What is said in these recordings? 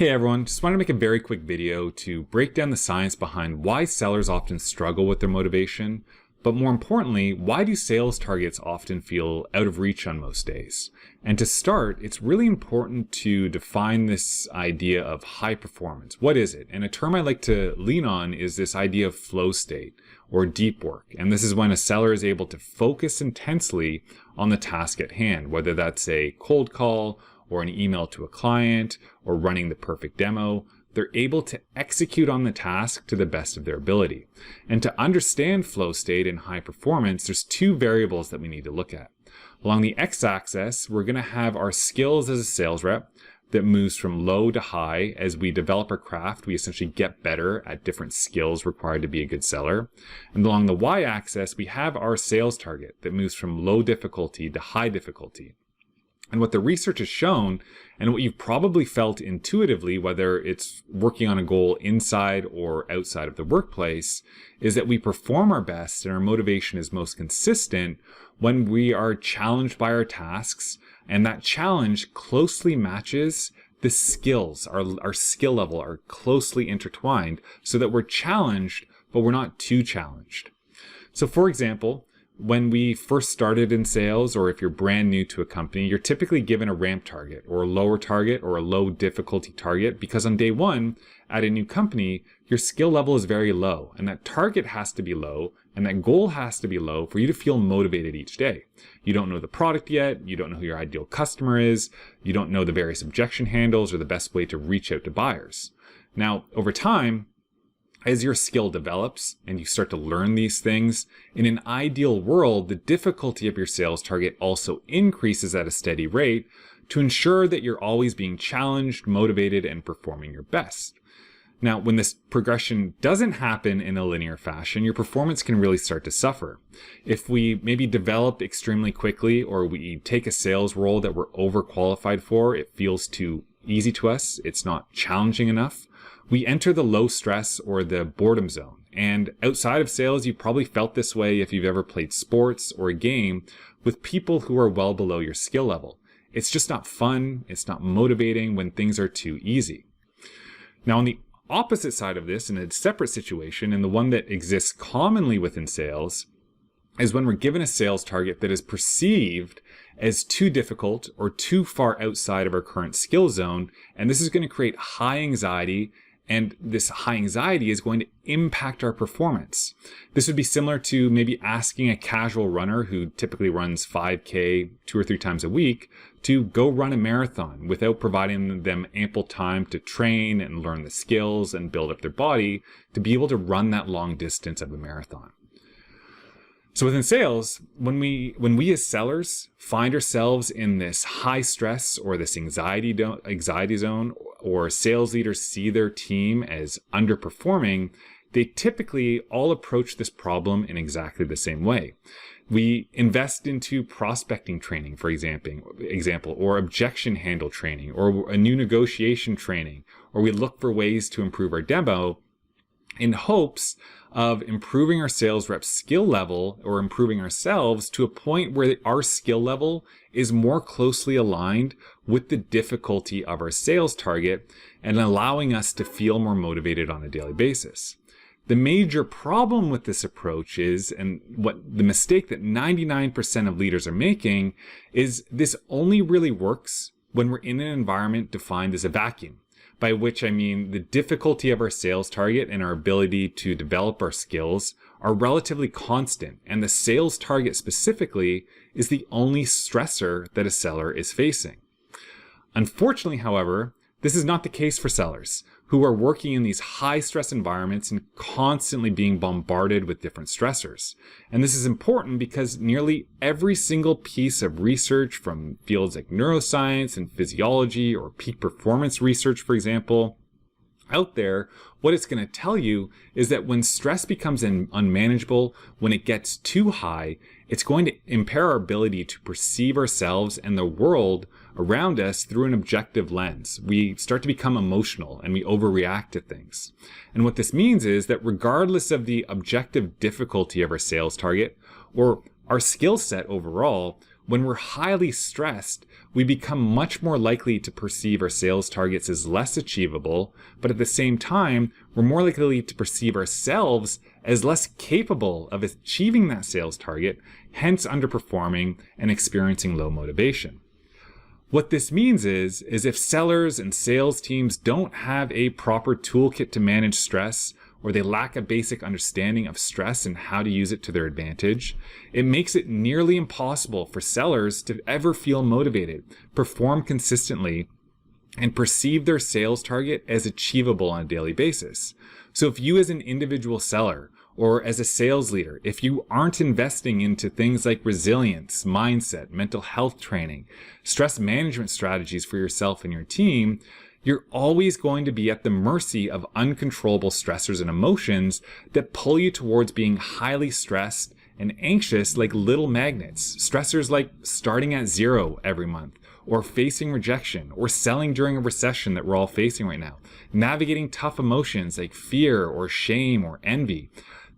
Hey everyone, just wanted to make a very quick video to break down the science behind why sellers often struggle with their motivation, but more importantly, why do sales targets often feel out of reach on most days? And to start, it's really important to define this idea of high performance. What is it? And a term I like to lean on is this idea of flow state or deep work. And this is when a seller is able to focus intensely on the task at hand, whether that's a cold call or an email to a client, or running the perfect demo. They're able to execute on the task to the best of their ability. And to understand flow state and high performance, there's two variables that we need to look at. Along the x-axis, we're going to have our skills as a sales rep that moves from low to high. As we develop our craft, we essentially get better at different skills required to be a good seller. And along the y-axis, we have our sales target that moves from low difficulty to high difficulty. And what the research has shown, and what you've probably felt intuitively, whether it's working on a goal inside or outside of the workplace, is that we perform our best and our motivation is most consistent when we are challenged by our tasks, and that challenge closely matches the skills. Our skill level are closely intertwined so that we're challenged, but we're not too challenged. So for example, when we first started in sales, or if you're brand new to a company, you're typically given a ramp target or a lower target or a low difficulty target, because on day one at a new company, your skill level is very low, and that target has to be low and that goal has to be low for you to feel motivated each day. You don't know the product yet, you don't know who your ideal customer is, you don't know the various objection handles or the best way to reach out to buyers. Now, over time, as your skill develops and you start to learn these things, in an ideal world, the difficulty of your sales target also increases at a steady rate to ensure that you're always being challenged, motivated, and performing your best. Now, when this progression doesn't happen in a linear fashion, your performance can really start to suffer. If we maybe develop extremely quickly, or we take a sales role that we're overqualified for, it feels too easy to us, it's not challenging enough, we enter the low stress or the boredom zone. And outside of sales, you've probably felt this way if you've ever played sports or a game with people who are well below your skill level. It's just not fun, it's not motivating when things are too easy. Now, on the opposite side of this, in a separate situation, and the one that exists commonly within sales, is when we're given a sales target that is perceived as too difficult or too far outside of our current skill zone, and this is going to create high anxiety. And this high anxiety is going to impact our performance. This would be similar to maybe asking a casual runner who typically runs 5K 2 or 3 times a week to go run a marathon without providing them ample time to train and learn the skills and build up their body to be able to run that long distance of a marathon. So within sales, when we as sellers find ourselves in this high stress or this anxiety zone, or sales leaders see their team as underperforming, they typically all approach this problem in exactly the same way. We invest into prospecting training, for example, or objection handle training, or a new negotiation training, or we look for ways to improve our demo in hopes of improving our sales rep skill level, or improving ourselves to a point where our skill level is more closely aligned with the difficulty of our sales target and allowing us to feel more motivated on a daily basis. The major problem with this approach is, and what the mistake that 99% of leaders are making, is this only really works when we're in an environment defined as a vacuum. By which I mean the difficulty of our sales target and our ability to develop our skills are relatively constant, and the sales target specifically is the only stressor that a seller is facing. Unfortunately, however, this is not the case for sellers who are working in these high stress environments and constantly being bombarded with different stressors. And this is important because nearly every single piece of research from fields like neuroscience and physiology, or peak performance research, for example, out there, what it's going to tell you is that when stress becomes unmanageable, when it gets too high, it's going to impair our ability to perceive ourselves and the world around us through an objective lens. We start to become emotional and we overreact to things. And what this means is that regardless of the objective difficulty of our sales target or our skill set overall, when we're highly stressed, we become much more likely to perceive our sales targets as less achievable, but at the same time, we're more likely to perceive ourselves as less capable of achieving that sales target, hence underperforming and experiencing low motivation. What this means is if sellers and sales teams don't have a proper toolkit to manage stress, or they lack a basic understanding of stress and how to use it to their advantage, it makes it nearly impossible for sellers to ever feel motivated, perform consistently, and perceive their sales target as achievable on a daily basis. So if you as an individual seller or as a sales leader, if you aren't investing into things like resilience, mindset, mental health training, stress management strategies for yourself and your team, you're always going to be at the mercy of uncontrollable stressors and emotions that pull you towards being highly stressed and anxious like little magnets. Stressors like starting at zero every month, or facing rejection, or selling during a recession that we're all facing right now. Navigating tough emotions like fear or shame or envy.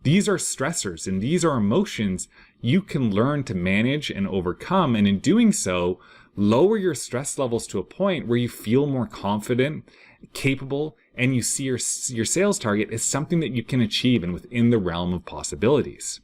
These are stressors, and these are emotions you can learn to manage and overcome, and in doing so, lower your stress levels to a point where you feel more confident, capable, and you see your sales target as something that you can achieve and within the realm of possibilities.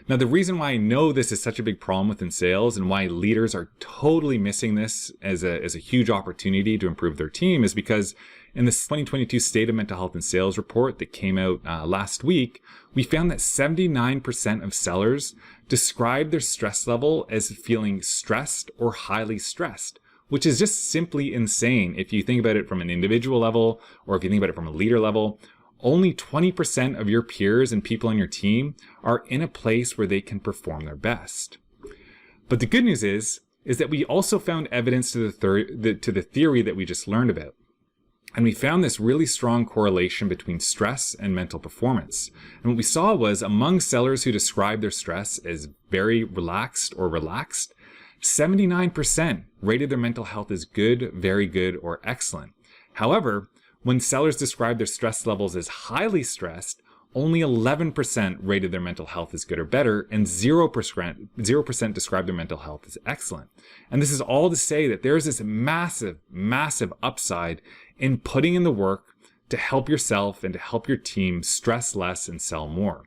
Now, the reason why I know this is such a big problem within sales and why leaders are totally missing this as a huge opportunity to improve their team is because in the 2022 State of Mental Health and Sales report that came out last week, we found that 79% of sellers describe their stress level as feeling stressed or highly stressed, which is just simply insane if you think about it from an individual level or if you think about it from a leader level. Only 20% of your peers and people on your team are in a place where they can perform their best. But the good news is that we also found evidence to the theory that we just learned about. And we found this really strong correlation between stress and mental performance. And what we saw was among sellers who described their stress as very relaxed or relaxed, 79% rated their mental health as good, very good, or excellent. However, when sellers described their stress levels as highly stressed, only 11% rated their mental health as good or better, and 0% described their mental health as excellent. And this is all to say that there's this massive, massive upside in putting in the work to help yourself and to help your team stress less and sell more.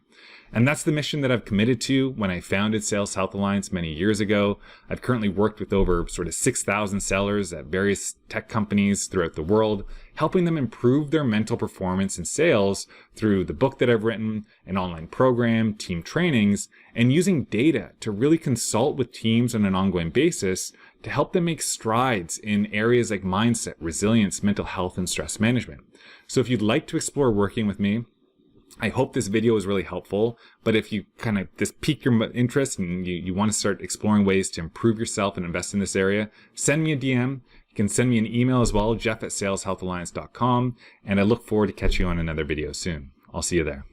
And that's the mission that I've committed to when I founded Sales Health Alliance many years ago. I've currently worked with over 6,000 sellers at various tech companies throughout the world, helping them improve their mental performance in sales through the book that I've written, an online program, team trainings, and using data to really consult with teams on an ongoing basis to help them make strides in areas like mindset, resilience, mental health, and stress management. So if you'd like to explore working with me, I hope this video was really helpful, but if you kind of just pique your interest and you want to start exploring ways to improve yourself and invest in this area, send me a DM. You can send me an email as well, jeff@saleshealthalliance.com, and I look forward to catching you on another video soon. I'll see you there.